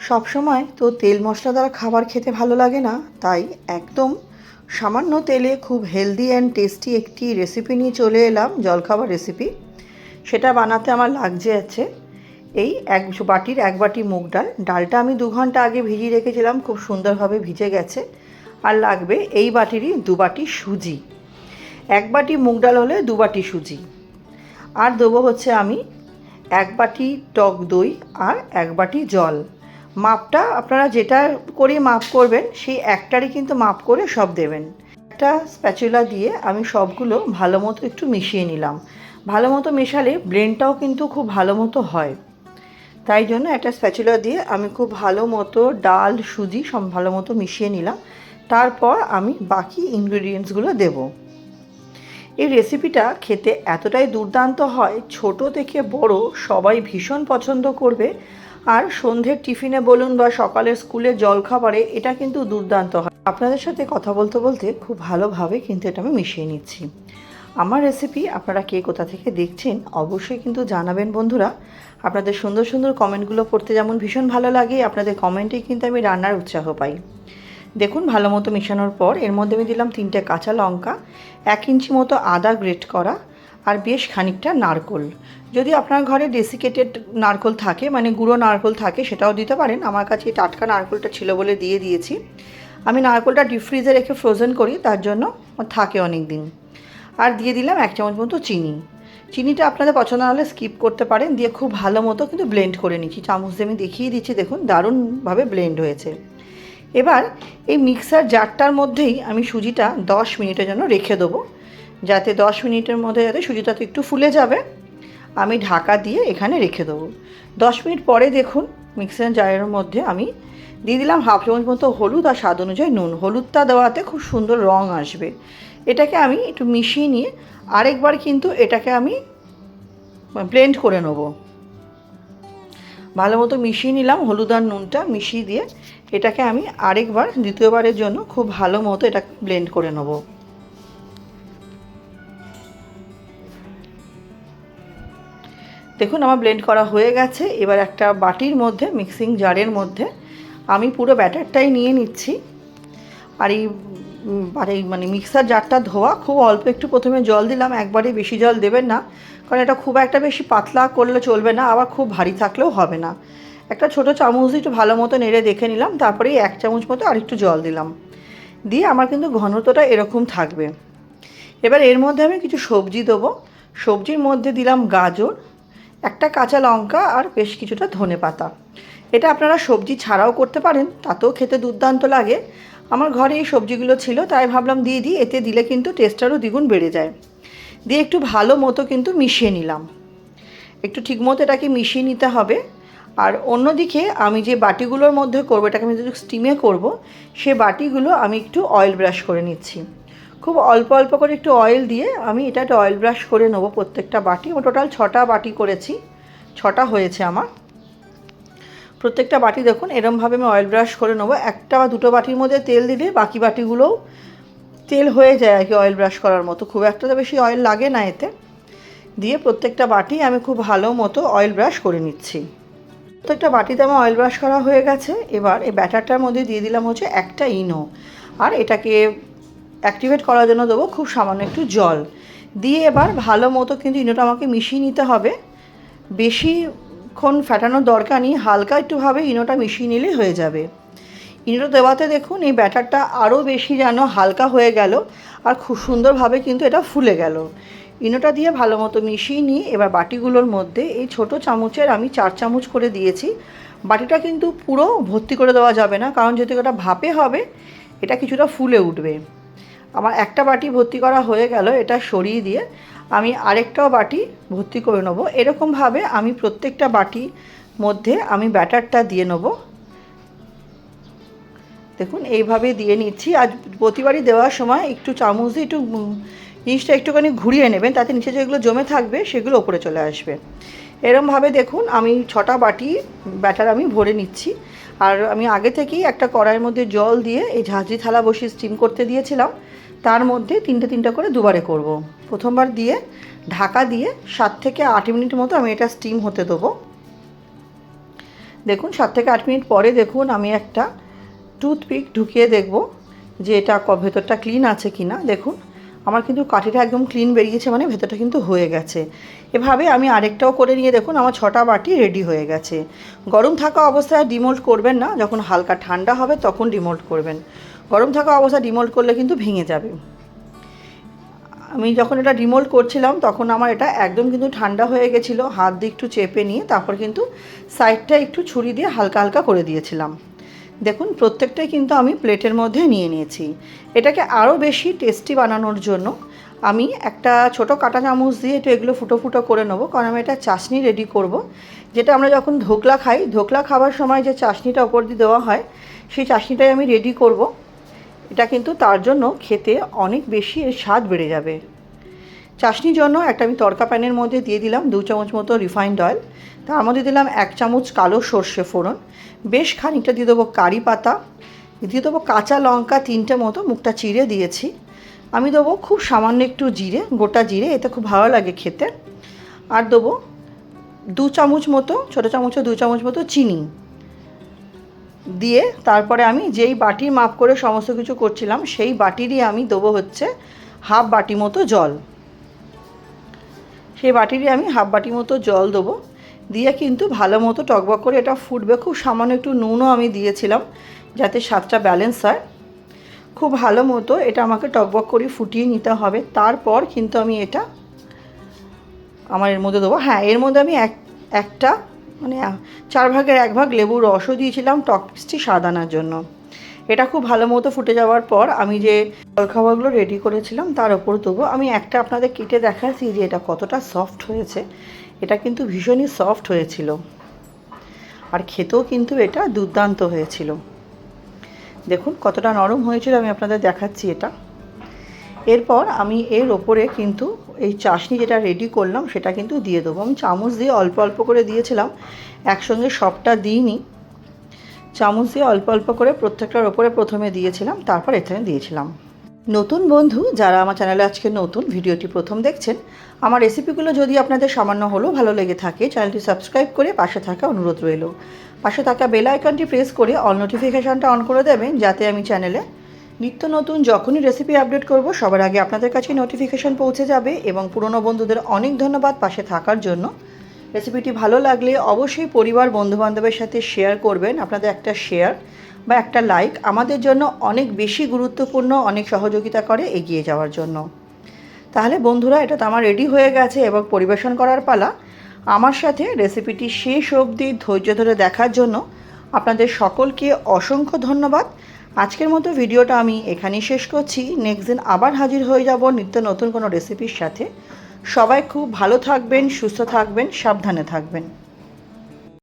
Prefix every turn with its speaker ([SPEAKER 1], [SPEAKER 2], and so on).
[SPEAKER 1] সব সময় তো তেল মশলাদার খাবার খেতে ভালো লাগে না, তাই একদম সামান্য তেলে খুব হেলদি অ্যান্ড টেস্টি একটি রেসিপি নিয়ে চলে এলাম, জলখাবার রেসিপি। সেটা বানাতে আমার লাগছে এই এক বাটি মুগ ডাল। ডালটা আমি 2 ঘন্টা আগে ভিজিয়ে রেখেছিলাম, খুব সুন্দরভাবে ভিজে গেছে। আর লাগবে এই বাটিরই 2 বাটি সুজি। 1 বাটি মুগ ডাল হলে 2 বাটি সুজি। আর দেবো আমি 1 বাটি টক দই আর 1 বাটি জল। মাপটা আপনারা যেটা করে মাপ করবেন সেই একটারই কিন্তু মাপ করে সব দেবেন। একটা স্প্যাচুলা দিয়ে আমি সবগুলো ভালো মতো একটু মিশিয়ে নিলাম। ভালো মতো মেশালে ব্লেন্ডটাও কিন্তু খুব ভালো মতো হয়, তাই জন্য একটা স্প্যাচুলা দিয়ে আমি খুব ভালো মতো ডাল সুজি সব ভালো মতো মিশিয়ে নিলাম। তারপর আমি বাকি ইনগ্রেডিয়েন্টসগুলো দেব। এই রেসিপিটা খেতে এতটাই দুর্দান্ত হয়, ছোট থেকে বড় সবাই ভীষণ পছন্দ করবে। আর সন্ধ্যের টিফিনে বলুন বা সকালের স্কুলের জলখাবারে এটা কিন্তু দুর্দান্ত হয়। আপনাদের সাথে কথা বলতে বলতে খুব ভালোভাবে কিন্তু এটা আমি মিশিয়ে নিচ্ছি। আমার রেসিপি আপনারা কে কোথা থেকে দেখছেন অবশ্যই কিন্তু জানাবেন বন্ধুরা। আপনাদের সুন্দর সুন্দর কমেন্টগুলো পড়তে যেমন ভীষণ ভালো লাগে, আপনাদের কমেন্টেই কিন্তু আমি রান্নার উৎসাহ পাই। দেখুন ভালো মতো মেশানোর পর এর মধ্যে আমি দিলাম 3টে কাঁচা লঙ্কা, 1 ইঞ্চি মতো আদা গ্রেট করা, আর বেশ খানিকটা নারকোল। যদি আপনার ঘরে ডেসিকেটেড নারকোল থাকে, মানে গুঁড়ো নারকোল থাকে, সেটাও দিতে পারেন। আমার কাছে টাটকা নারকোলটা ছিল বলে দিয়ে দিয়েছি। আমি নারকোলটা ডিপ ফ্রিজে রেখে ফ্রোজেন করি, তার জন্য থাকে অনেক দিন। আর দিয়ে দিলাম 1 চামচ মতো চিনি। চিনিটা আপনাদের পছন্দ হলে স্কিপ করতে পারেন। দিয়ে খুব ভালো মতো কিন্তু ব্লেন্ড করে নিচ্ছি। চামচ দিয়ে আমি দেখিয়ে দিচ্ছি, দেখুন দারুণভাবে ব্লেন্ড হয়েছে। এবার এই মিক্সার জারটার মধ্যেই আমি সুজিটা 10 মিনিটের জন্য রেখে দেবো, যাতে 10 মিনিটের মধ্যে যাতে সুজিটা তো একটু ফুলে যাবে। আমি ঢাকা দিয়ে এখানে রেখে দেবো। 10 মিনিট পরে দেখুন মিক্সার জারের মধ্যে আমি দিয়ে দিলাম 1/2 চামচ মতো হলুদ আর স্বাদ অনুযায়ী নুন। হলুদটা দেওয়াতে খুব সুন্দর রং আসবে। এটাকে আমি একটু মিশিয়ে নিয়ে আরেকবার কিন্তু এটাকে আমি ব্লেন্ড করে নেব। ভালো মতো মিশিয়ে নিলাম, হলুদ আর নুনটা মিশিয়ে দিয়ে এটাকে আমি আরেকবার দ্বিতীয়বারের জন্য খুব ভালো মতো এটা ব্লেন্ড করে নেব। দেখুন আমার ব্লেন্ড করা হয়ে গেছে। এবার একটা বাটির মধ্যে, মিক্সিং জারের মধ্যে আমি পুরো ব্যাটারটাই নিয়ে নিচ্ছি। আর এই মানে মিক্সার জারটা ধোয়া, খুব অল্প একটু প্রথমে জল দিলাম, একবারে বেশি জল দেবেন না, কারণ এটা খুব একটা বেশি পাতলা করলে চলবে না, আবার খুব ভারী থাকলেও হবে না। একটা ছোটো চামচ দিয়ে একটু ভালো মতো নেড়ে দেখে নিলাম, তারপরে 1 চামচ মতো আর একটু জল দিলাম। দিয়ে আমার কিন্তু ঘনত্বটা এরকম থাকবে। এবার এর মধ্যে আমি কিছু সবজি দেবো। সবজির মধ্যে দিলাম গাজর, একটা কাঁচা লঙ্কা আর বেশ কিছুটা ধনেপাতা। এটা আপনারা সবজি ছাড়াও করতে পারেন, তাতেও খেতে দুর্দান্ত লাগে। আমার ঘরে এই সবজিগুলো ছিল, তাই ভাবলাম দিয়ে দিই, এতে দিলে কিন্তু টেস্ট আরও দ্বিগুণ বেড়ে যায়। দিয়ে একটু ভালো মতো কিন্তু মিশিয়ে নিলাম। একটু ঠিক মতো এটাকে মিশিয়ে নিতে হবে। আর অন্যদিকে আমি যে বাটিগুলোর মধ্যে করবো, এটাকে আমি যদি স্টিমে করব, সে বাটিগুলো আমি একটু অয়েল ব্রাশ করে নিচ্ছি। খুব অল্প অল্প করে একটু অয়েল দিয়ে আমি এটা একটা অয়েল ব্রাশ করে নেবো প্রত্যেকটা বাটি। টোটাল 6টা বাটি করেছি, 6টা হয়েছে আমার। প্রত্যেকটা বাটি দেখুন এরমভাবে আমি অয়েল ব্রাশ করে নেবো। 1টা বা 2টো বাটির মধ্যে তেল দিলে বাকি বাটিগুলোও তেল হয়ে যায় আর কি, অয়েল ব্রাশ করার মতো, খুব একটা তো বেশি অয়েল লাগে না এতে। দিয়ে প্রত্যেকটা বাটি আমি খুব ভালো মতো অয়েল ব্রাশ করে নিচ্ছি। প্রত্যেকটা বাটিতে আমার অয়েল ব্রাশ করা হয়ে গেছে। এবার এই ব্যাটারটার মধ্যে দিয়ে দিলাম একটা ইনো, আর এটাকে অ্যাক্টিভেট করার জন্য দেবো খুব সামান্য একটু জল। দিয়ে এবার ভালো মতো কিন্তু ইনোটা আমাকে মিশিয়ে নিতে হবে। বেশিক্ষণ ফ্যাটানোর দরকার নেই, হালকা একটুভাবে ইনোটা মিশিয়ে নিলেই হয়ে যাবে। ইনোটা দেওয়াতে দেখুন এই ব্যাটারটা আরও বেশি যেন হালকা হয়ে গেল, আর খুব সুন্দরভাবে কিন্তু এটা ফুলে গেল। ইনোটা দিয়ে ভালো মতো মিশিয়ে নিয়ে এবার বাটিগুলোর মধ্যে এই ছোটো চামচের আমি 4 চামচ করে দিয়েছি। বাটিটা কিন্তু পুরো ভর্তি করে দেওয়া যাবে না, কারণ যেহেতু এটা ভাপে হবে, এটা কিছুটা ফুলে উঠবে। আমার একটা বাটি ভর্তি করা হয়ে গেল, এটা সরিয়ে দিয়ে আমি আরেকটাও বাটি ভর্তি করে নেবো। এরকমভাবে আমি প্রত্যেকটা বাটির মধ্যে আমি ব্যাটারটা দিয়ে নেবো। দেখুন এইভাবে দিয়ে নিচ্ছি। আর প্রতিবারই দেওয়ার সময় একটু চামচ দিয়ে একটু জিনিসটা একটুখানি ঘুরিয়ে নেবেন, তাতে নিচে যেগুলো জমে থাকবে সেগুলো ওপরে চলে আসবে। এরমভাবে দেখুন আমি 6টা বাটি ব্যাটার আমি ভরে নিচ্ছি। আর আমি আগে থেকেই একটা কড়াইয়ের মধ্যে জল দিয়ে এই ঝাঁঝরি থালা বসিয়ে স্টিম করতে দিয়েছিলাম। তার মধ্যে 3টে করে দুবারে করব। প্রথমবার দিয়ে ঢাকা দিয়ে 7 থেকে 8 মিনিট মতো আমি এটা স্টিম হতে দেবো। দেখুন 7 থেকে 8 মিনিট পরে দেখুন আমি একটা টুথপিক ঢুকিয়ে দেখব যে এটা ভেতরটা ক্লিন আছে কি না। দেখুন আমার কিন্তু কাঠিটা একদম ক্লিন বেরিয়েছে, মানে ভেতরটা কিন্তু হয়ে গেছে। এভাবে আমি আরেকটাও করে নিয়ে দেখুন আমার 6টা বাটি রেডি হয়ে গেছে। গরম থাকা অবস্থায় ডিমোল্ড করবেন না, যখন হালকা ঠান্ডা হবে তখন ডিমোল্ড করবেন। গরম থাকা অবস্থায় ডিমোল্ড করলে কিন্তু ভেঙে যাবে। আমি যখন এটা ডিমোল্ড করছিলাম তখন আমার এটা একদম কিন্তু ঠান্ডা হয়ে গেছিলো। হাত দিয়ে একটু চেপে নিয়ে তারপর কিন্তু সাইডটা একটু ছুরি দিয়ে হালকা হালকা করে দিয়েছিলাম। দেখুন প্রত্যেকটাই কিন্তু আমি প্লেটের মধ্যে নিয়ে নিয়েছি। এটাকে আরও বেশি টেস্টি বানানোর জন্য আমি একটা ছোটো কাঁটা চামচ দিয়ে একটু এগুলো ফুটো ফুটো করে নেবো, কারণ আমি এটা চাশনি রেডি করব, যেটা আমরা যখন ধোকলা খাই, ধোকলা খাওয়ার সময় যে চাশনিটা ওপর দিয়ে দেওয়া হয় সেই চাশনিটাই আমি রেডি করব। এটা কিন্তু তার জন্য খেতে অনেক বেশি এর স্বাদ বেড়ে যাবে। চাশনির জন্য একটা আমি তড়কা প্যানের মধ্যে দিয়ে দিলাম 2 চামচ মতো রিফাইন্ড অয়েল, তার মধ্যে দিলাম 1 চামচ কালো সর্ষে ফোড়ন, বেশ খানিকটা দিয়ে দেবো কারি পাতা, দিয়ে দেবো কাঁচা লঙ্কা 3টে মতো, মুখটা চিড়ে দিয়েছি। আমি দেবো খুব সামান্য একটু জিরে, গোটা জিরে, এতে খুব ভালো লাগে খেতে। আর দেবো 2 চামচ মতো, ছোটো চামচে 2 চামচ মতো চিনি দিয়ে তারপরে আমি যেই বাটির মাপ করে সমস্ত কিছু করছিলাম সেই বাটিরই আমি দেবো হচ্ছে হাফ বাটি মতো জল। সেই বাটিরই আমি হাফ বাটি মতো জল দেবো, দিয়ে কিন্তু ভালো মতো টকবক করে এটা ফুটবে। খুব সামান্য একটু নুনও আমি দিয়েছিলাম যাতে স্বাদটা ব্যালেন্স হয়। খুব ভালো মতো এটা আমাকে টকবক করে ফুটিয়ে নিতে হবে। তারপর কিন্তু আমি এটা আমার এর মধ্যে দেবো। হ্যাঁ, এর মধ্যে আমি একটা মানে 4 ভাগের 1 ভাগ লেবুর রসও দিয়েছিলাম টক মিষ্টি স্বাদ আনার জন্য। এটা খুব ভালো মতো ফুটে যাওয়ার পর আমি যে জলখাবারগুলো রেডি করেছিলাম তার ওপর দেবো। আমি একটা আপনাদের কেটে দেখাচ্ছি যে এটা কতটা সফট হয়েছে। এটা কিন্তু ভীষণই সফট হয়েছিল আর খেতেও কিন্তু এটা দুর্দান্ত হয়েছিল। দেখুন কতটা নরম হয়েছিল, আমি আপনাদের দেখাচ্ছি এটা। এরপর আমি এর ওপরে কিন্তু এই চাশনি যেটা রেডি করলাম সেটা কিন্তু দিয়ে দেবো। আমি চামচ দিয়ে অল্প অল্প করে দিয়েছিলাম, একসঙ্গে সবটা দিইনি। চামচ দিয়ে অল্প অল্প করে প্রত্যেকটার ওপরে প্রথমে দিয়েছিলাম, তারপর এখানে দিয়েছিলাম। নতুন বন্ধু যারা আমার চ্যানেলে আজকে নতুন ভিডিওটি প্রথম দেখছেন, আমার রেসিপিগুলো যদি আপনাদের সামান্য হলেও ভালো লেগে থাকে চ্যানেলটি সাবস্ক্রাইব করে পাশে থাকা অনুরোধ রইল। পাশে থাকা বেল আইকনটি প্রেস করে অল নোটিফিকেশানটা অন করে দেবেন, যাতে আমি চ্যানেলে নিত্য নতুন যখনই রেসিপি আপডেট করব সবার আগে আপনাদের কাছে নোটিফিকেশান পৌঁছে যাবে। এবং পুরনো বন্ধুদের অনেক ধন্যবাদ পাশে থাকার জন্য। রেসিপিটি ভালো লাগলে অবশ্যই পরিবার বন্ধুবান্ধবের সাথে শেয়ার করবেন। আপনাদের একটা শেয়ার বা একটা লাইক আমাদের জন্য অনেক বেশি গুরুত্বপূর্ণ, অনেক সহযোগিতা করে এগিয়ে যাওয়ার জন্য। তাহলে বন্ধুরা এটা তো আমার রেডি হয়ে গেছে এবং পরিবেশন করার পালা। আমার সাথে রেসিপিটি শেষ অবধি ধৈর্য ধরে দেখার জন্য আপনাদের সকলকে অসংখ্য ধন্যবাদ। আজকের মতো ভিডিওটা আমি এখানেই শেষ করছি। নেক্সট দিন আবার হাজির হয়ে যাব নিত্য নতুন কোনো রেসিপির সাথে। সবাই খুব ভালো থাকবেন, সুস্থ থাকবেন, সাবধানে থাকবেন।